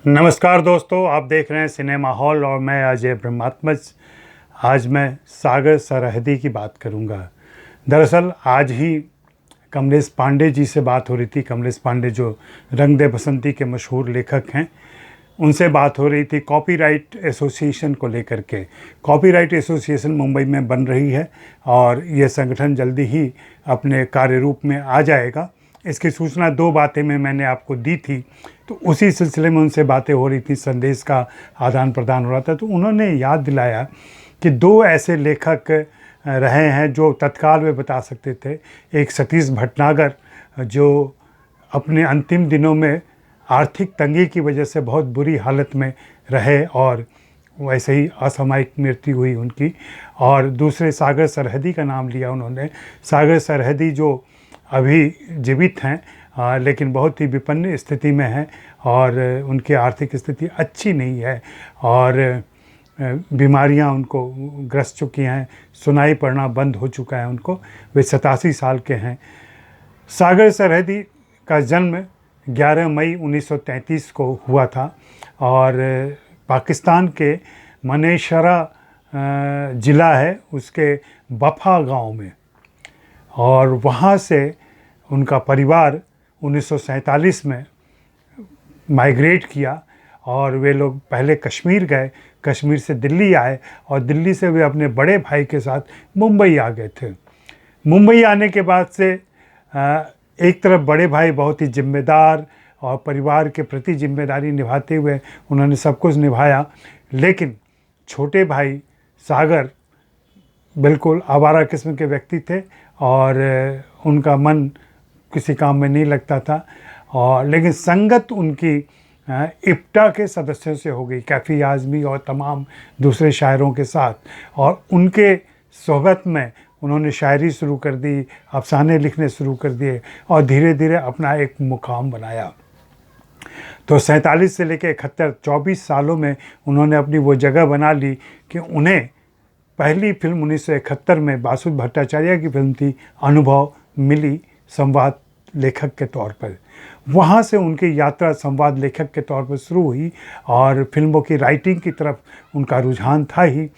नमस्कार दोस्तों, आप देख रहे हैं सिनेमा हॉल और मैं अजय ब्रह्मात्मज। आज मैं सागर सरहदी की बात करूंगा। दरअसल आज ही कमलेश पांडे जी से बात हो रही थी। कमलेश पांडे जो रंग दे बसंती के मशहूर लेखक हैं, उनसे बात हो रही थी कॉपीराइट एसोसिएशन को लेकर के। कॉपीराइट एसोसिएशन मुंबई में बन रही है और ये संगठन जल्दी ही अपने कार्य रूप में आ जाएगा। इसकी सूचना 2 बातें में मैंने आपको दी थी, तो उसी सिलसिले में उनसे बातें हो रही थी, संदेश का आदान प्रदान हो रहा था। तो उन्होंने याद दिलाया कि 2 ऐसे लेखक रहे हैं जो तत्काल में बता सकते थे। एक सतीश भटनागर, जो अपने अंतिम दिनों में आर्थिक तंगी की वजह से बहुत बुरी हालत में रहे और वैसे ही असामयिक मृत्यु हुई उनकी। और दूसरे सागर सरहदी का नाम लिया उन्होंने। सागर सरहदी जो अभी जीवित हैं लेकिन बहुत ही विपन्न स्थिति में हैं और उनकी आर्थिक स्थिति अच्छी नहीं है और बीमारियां उनको ग्रस्त चुकी हैं। सुनाई पड़ना बंद हो चुका है उनको। वे 87 साल के हैं। सागर सरहदी का जन्म 11 मई 1933 को हुआ था और पाकिस्तान के मनेसरा ज़िला है उसके बफा गांव में, और वहाँ से उनका परिवार 1947 में माइग्रेट किया और वे लोग पहले कश्मीर गए, कश्मीर से दिल्ली आए और दिल्ली से वे अपने बड़े भाई के साथ मुंबई आ गए थे। मुंबई आने के बाद से एक तरफ बड़े भाई बहुत ही जिम्मेदार और परिवार के प्रति जिम्मेदारी निभाते हुए उन्होंने सब कुछ निभाया, लेकिन छोटे भाई सागर बिल्कुल आवारा किस्म के व्यक्ति थे और उनका मन किसी काम में नहीं लगता था। और लेकिन संगत उनकी इप्टा के सदस्यों से हो गई, कैफ़ी आज़मी और तमाम दूसरे शायरों के साथ, और उनके सोहबत में उन्होंने शायरी शुरू कर दी, अफसाने लिखने शुरू कर दिए और धीरे धीरे अपना एक मुकाम बनाया। तो 47 से लेकर 71 24 सालों में उन्होंने अपनी वो जगह बना ली कि उन्हें पहली फिल्म 1971 में बासु भट्टाचार्य की फिल्म थी अनुभव मिली संवाद लेखक के तौर पर। वहाँ से उनकी यात्रा संवाद लेखक के तौर पर शुरू हुई और फिल्मों की राइटिंग की तरफ उनका रुझान था ही।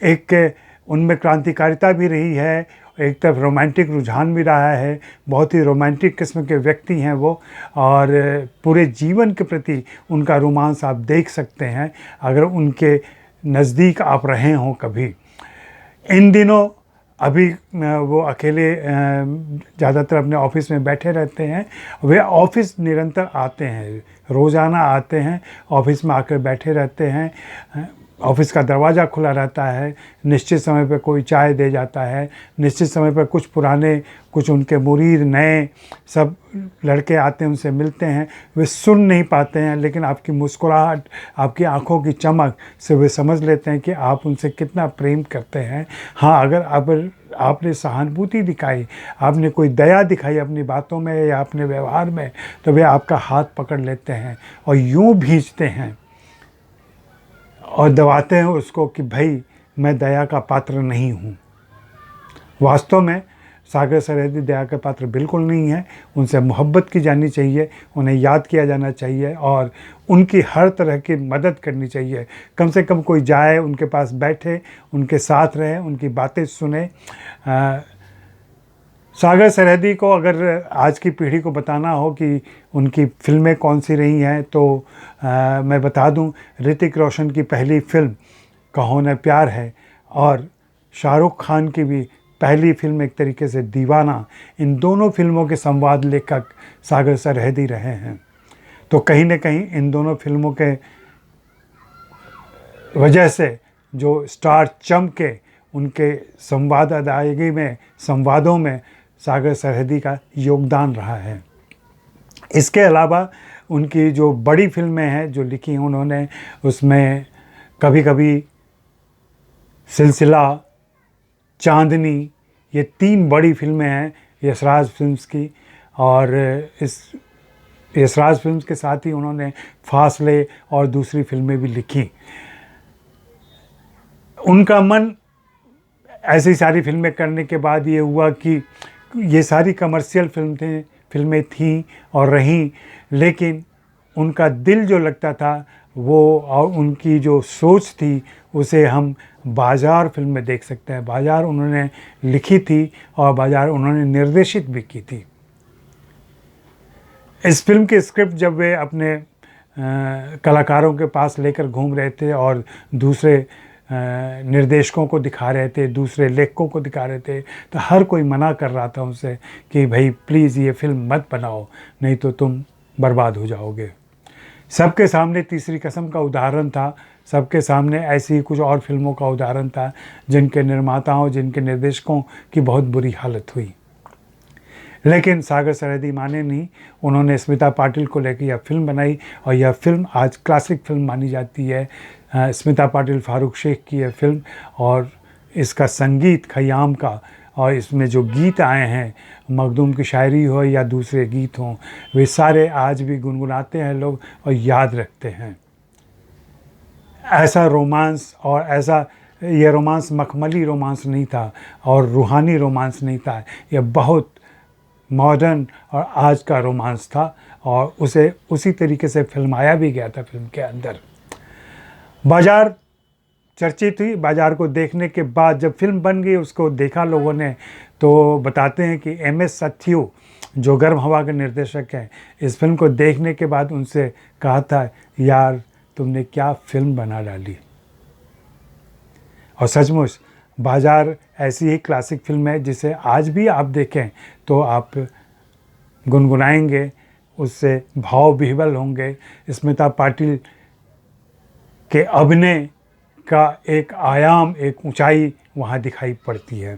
एक उनमें क्रांतिकारिता भी रही है, एक तरफ रोमांटिक रुझान भी रहा है। बहुत ही रोमांटिक किस्म के व्यक्ति हैं वो, और पूरे जीवन के प्रति उनका रोमांस आप देख सकते हैं अगर उनके नज़दीक आप रहे हों कभी। इन दिनों अभी वो अकेले ज़्यादातर अपने ऑफिस में बैठे रहते हैं। वे ऑफिस निरंतर आते हैं, रोज़ाना आते हैं, ऑफिस में आकर बैठे रहते हैं। ऑफिस का दरवाज़ा खुला रहता है, निश्चित समय पर कोई चाय दे जाता है, निश्चित समय पर कुछ पुराने कुछ उनके मुरीद नए सब लड़के आते हैं, उनसे मिलते हैं। वे सुन नहीं पाते हैं लेकिन आपकी मुस्कुराहट, आपकी आंखों की चमक से वे समझ लेते हैं कि आप उनसे कितना प्रेम करते हैं। हाँ, अगर आपने सहानुभूति दिखाई, आपने कोई दया दिखाई अपनी बातों में या अपने व्यवहार में, तो वे आपका हाथ पकड़ लेते हैं और यूँ भींचते हैं और दबाते हैं उसको कि भाई मैं दया का पात्र नहीं हूँ। वास्तव में सागर सरहदी दया का पात्र बिल्कुल नहीं है। उनसे मोहब्बत की जानी चाहिए, उन्हें याद किया जाना चाहिए और उनकी हर तरह की मदद करनी चाहिए। कम से कम कोई जाए, उनके पास बैठे, उनके साथ रहे, उनकी बातें सुने। सागर सरहदी को अगर आज की पीढ़ी को बताना हो कि उनकी फ़िल्में कौन सी रही हैं तो मैं बता दूं, ऋतिक रोशन की पहली फ़िल्म कहो न प्यार है और शाहरुख खान की भी पहली फ़िल्म एक तरीके से दीवाना। इन दोनों फिल्मों के संवाद लेखक सागर सरहदी रहे हैं। तो कहीं न कहीं इन दोनों फिल्मों के वजह से जो स्टार चमके, उनके संवाद अदायगी में, संवादों में सागर सरहदी का योगदान रहा है। इसके अलावा उनकी जो बड़ी फिल्में हैं जो लिखी हैं उन्होंने, उसमें कभी कभी, सिलसिला, चांदनी, ये 3 बड़ी फिल्में हैं यशराज फिल्म्स की। और इस यशराज फिल्म्स के साथ ही उन्होंने फासले और दूसरी फिल्में भी लिखी। उनका मन ऐसी सारी फिल्में करने के बाद ये हुआ कि ये सारी कमर्शियल फिल्में थीं और रहीं, लेकिन उनका दिल जो लगता था वो और उनकी जो सोच थी उसे हम बाज़ार फिल्म में देख सकते हैं। बाज़ार उन्होंने लिखी थी और बाज़ार उन्होंने निर्देशित भी की थी। इस फिल्म की स्क्रिप्ट जब वे अपने कलाकारों के पास लेकर घूम रहे थे और दूसरे निर्देशकों को दिखा रहे थे, दूसरे लेखकों को दिखा रहे थे, तो हर कोई मना कर रहा था उनसे कि भाई प्लीज़ ये फिल्म मत बनाओ, नहीं तो तुम बर्बाद हो जाओगे। सबके सामने तीसरी कसम का उदाहरण था, सबके सामने ऐसी ही कुछ और फिल्मों का उदाहरण था जिनके निर्माताओं, जिनके निर्देशकों की बहुत बुरी हालत हुई। लेकिन सागर सरहदी माने नहीं, उन्होंने स्मिता पाटिल को लेकर यह फिल्म बनाई और यह फिल्म आज क्लासिक फिल्म मानी जाती है। स्मिता पाटिल, फारूक शेख की यह फिल्म और इसका संगीत खयाम का, और इसमें जो गीत आए हैं, मखदूम की शायरी हो या दूसरे गीत हों, वे सारे आज भी गुनगुनाते हैं लोग और याद रखते हैं। ऐसा रोमांस और ऐसा यह रोमांस मखमली रोमांस नहीं था और रूहानी रोमांस नहीं था, यह बहुत मॉडर्न और आज का रोमांस था और उसे उसी तरीके से फिल्माया भी गया था फिल्म के अंदर। बाज़ार चर्चित हुई। बाज़ार को देखने के बाद जब फिल्म बन गई, उसको देखा लोगों ने, तो बताते हैं कि एम.एस. सथ्यू जो गर्म हवा के निर्देशक हैं, इस फिल्म को देखने के बाद उनसे कहा था, यार तुमने क्या फिल्म बना डाली। और सचमुच बाज़ार ऐसी ही क्लासिक फिल्म है जिसे आज भी आप देखें तो आप गुनगुनाएंगे, उससे भाव विह्वल होंगे। स्मिता पाटिल के अभिनय का एक आयाम, एक ऊंचाई वहाँ दिखाई पड़ती है।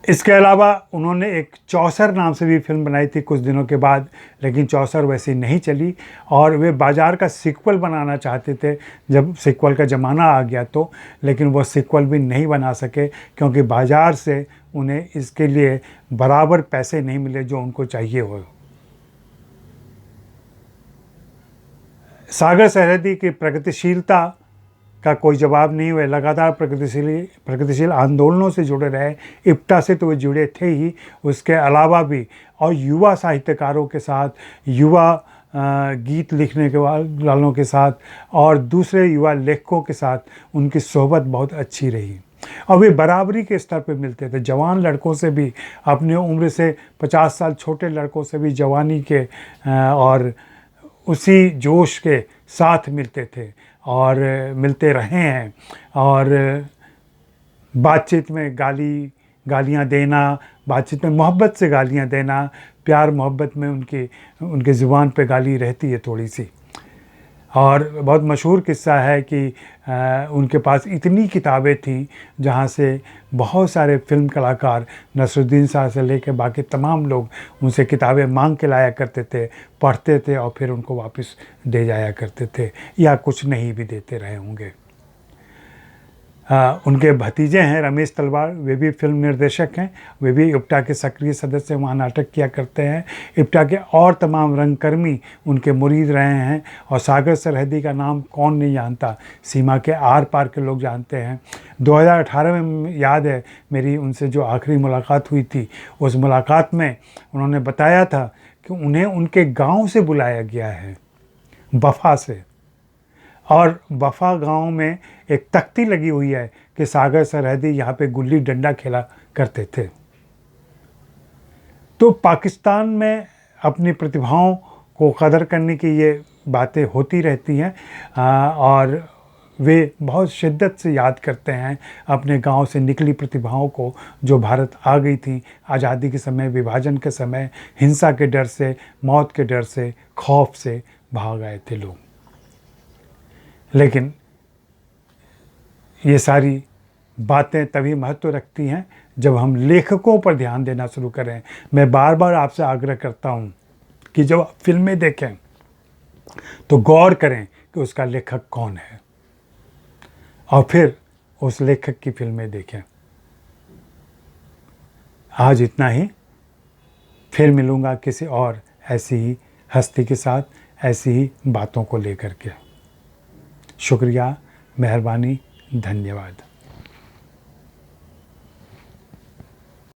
इसके अलावा उन्होंने एक चौसर नाम से भी फिल्म बनाई थी कुछ दिनों के बाद, लेकिन चौसर वैसी नहीं चली और वे बाज़ार का सीक्वल बनाना चाहते थे जब सीक्वल का ज़माना आ गया तो, लेकिन वो सीक्वल भी नहीं बना सके क्योंकि बाज़ार से उन्हें इसके लिए बराबर पैसे नहीं मिले जो उनको चाहिए हो। सागर सरहदी की प्रगतिशीलता का कोई जवाब नहीं हुआ। लगातार प्रगतिशील आंदोलनों से जुड़े रहे। इप्टा से तो वे जुड़े थे ही, उसके अलावा भी और युवा साहित्यकारों के साथ, युवा गीत लिखने के वालों के साथ और दूसरे युवा लेखकों के साथ उनकी सोहबत बहुत अच्छी रही और वे बराबरी के स्तर पर मिलते थे। जवान लड़कों से भी, अपनी उम्र से 50 साल छोटे लड़कों से भी जवानी के और उसी जोश के साथ मिलते थे और मिलते रहे हैं। और बातचीत में गालियाँ देना, बातचीत में मोहब्बत से गालियाँ देना, प्यार मोहब्बत में उनके ज़ुबान पे गाली रहती है थोड़ी सी। और बहुत मशहूर किस्सा है कि उनके पास इतनी किताबें थीं जहाँ से बहुत सारे फिल्म कलाकार, नसरुद्दीन शाह से लेकर बाकी तमाम लोग उनसे किताबें मांग के लाया करते थे, पढ़ते थे और फिर उनको वापस दे जाया करते थे या कुछ नहीं भी देते रहे होंगे। उनके भतीजे हैं रमेश तलवार, वे भी फिल्म निर्देशक हैं, वे भी इप्टा के सक्रिय सदस्य वहाँ नाटक किया करते हैं। इप्टा के और तमाम रंगकर्मी उनके मुरीद रहे हैं और सागर सरहदी का नाम कौन नहीं जानता, सीमा के आर पार के लोग जानते हैं। 2018 में याद है मेरी उनसे जो आखिरी मुलाकात हुई थी, उस मुलाकात में उन्होंने बताया था कि उन्हें उनके गाँव से बुलाया गया है, बफा से, और बफा गांव में एक तख्ती लगी हुई है कि सागर सरहदी यहाँ पे गुल्ली डंडा खेला करते थे। तो पाकिस्तान में अपनी प्रतिभाओं को कदर करने की ये बातें होती रहती हैं और वे बहुत शिद्दत से याद करते हैं अपने गांव से निकली प्रतिभाओं को जो भारत आ गई थी आज़ादी के समय, विभाजन के समय, हिंसा के डर से, मौत के डर से, खौफ से भाग आए थे लोग। लेकिन ये सारी बातें तभी महत्व रखती हैं जब हम लेखकों पर ध्यान देना शुरू करें। मैं बार बार आपसे आग्रह करता हूँ कि जब आप फिल्में देखें तो गौर करें कि उसका लेखक कौन है और फिर उस लेखक की फिल्में देखें। आज इतना ही, फिर मिलूँगा किसी और ऐसी ही हस्ती के साथ, ऐसी ही बातों को लेकर के। शुक्रिया, मेहरबानी, धन्यवाद।